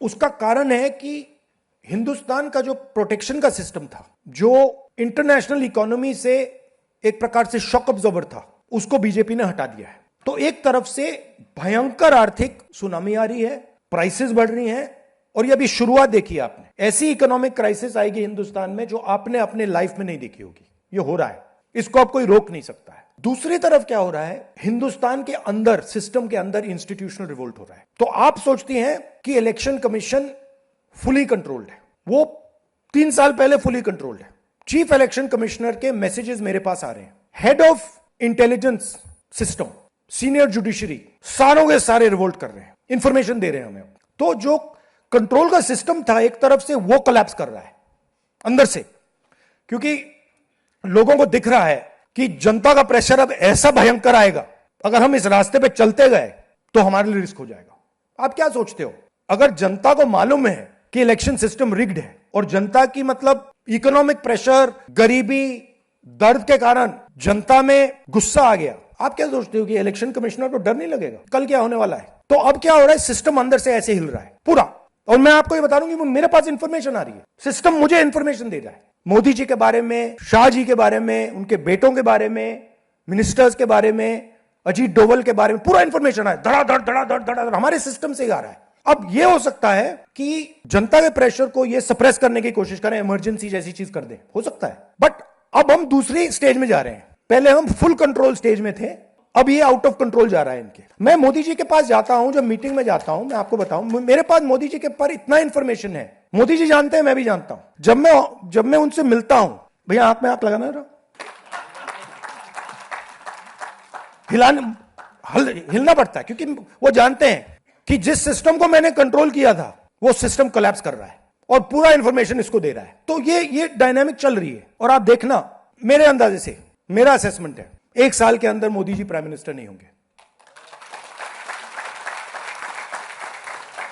उसका कारण है कि हिंदुस्तान का जो प्रोटेक्शन का सिस्टम था, जो इंटरनेशनल इकोनॉमी से एक प्रकार से शॉक अब्जॉर्बर था, उसको बीजेपी ने हटा दिया है। तो एक तरफ से भयंकर आर्थिक सुनामी आ रही है, प्राइसेस बढ़ रही हैं, और ये अभी शुरुआत देखी आपने। ऐसी इकोनॉमिक क्राइसिस आएगी हिंदुस्तान में जो आपने अपने लाइफ में नहीं देखी होगी। ये हो रहा है, इसको आप कोई रोक नहीं सकता है। दूसरी तरफ क्या हो रहा है, हिंदुस्तान के अंदर, सिस्टम के अंदर इंस्टीट्यूशनल रिवोल्ट हो रहा है। तो आप सोचती हैं कि इलेक्शन कमीशन फुली कंट्रोल्ड है। वो 3 साल पहले फुली कंट्रोल्ड है। चीफ इलेक्शन कमिश्नर के मैसेजेस मेरे पास आ रहे हैं। Head of intelligence system, senior judiciary, सारों के सारे रिवोल्ट कर रहे हैं, इंफॉर्मेशन दे रहे हैं हमें। तो जो कंट्रोल का सिस्टम था एक तरफ से, वो कोलैप्स कर रहा है अंदर से, क्योंकि लोगों को दिख रहा है कि जनता का प्रेशर अब ऐसा भयंकर आएगा, अगर हम इस रास्ते पे चलते गए तो हमारे लिए रिस्क हो जाएगा। आप क्या सोचते हो, अगर जनता को मालूम है कि इलेक्शन सिस्टम रिग्ड है और जनता की मतलब इकोनॉमिक प्रेशर, गरीबी, दर्द के कारण जनता में गुस्सा आ गया, आप क्या सोचते हो कि इलेक्शन कमिश्नर को डर नहीं लगेगा कल क्या होने वाला है? तो अब क्या हो रहा है, सिस्टम अंदर से ऐसे हिल रहा है पूरा। और मैं आपको ये बता दूं कि मेरे पास इंफॉर्मेशन आ रही है, सिस्टम मुझे इंफॉर्मेशन दे रहा है, मोदी जी के बारे में, शाह जी के बारे में, उनके बेटों के बारे में, मिनिस्टर्स के बारे में, अजीत डोवल के बारे में पूरा इंफॉर्मेशन है, धड़ाधड़ धड़ाधड़ धड़ाधड़ हमारे सिस्टम से आ रहा है। अब यह हो सकता है कि जनता के प्रेशर को यह सप्रेस करने की कोशिश करें, इमरजेंसी जैसी चीज कर दें, हो सकता है। बट अब हम दूसरी स्टेज में जा रहे हैं। पहले हम फुल कंट्रोल स्टेज में थे, अब ये आउट ऑफ कंट्रोल जा रहा है इनके। मैं मोदी जी के पास जाता हूं, जब मीटिंग में जाता हूं, मैं आपको बताऊं, मेरे पास मोदी जी के पर इतना इंफॉर्मेशन है, मोदी जी जानते हैं, मैं भी जानता हूं। जब मैं उनसे मिलता हूं, भैया आंख में आंख लगाना रहा, हिलना पड़ता है, क्योंकि वो जानते हैं कि जिस सिस्टम को मैंने कंट्रोल किया था वो सिस्टम कोलैप्स कर रहा है और पूरा इंफॉर्मेशन इसको दे रहा है। तो ये डायनामिक चल रही है। और आप देखना, मेरे अंदाजे से, मेरा असेसमेंट है, 1 साल के अंदर मोदी जी प्राइम मिनिस्टर नहीं होंगे।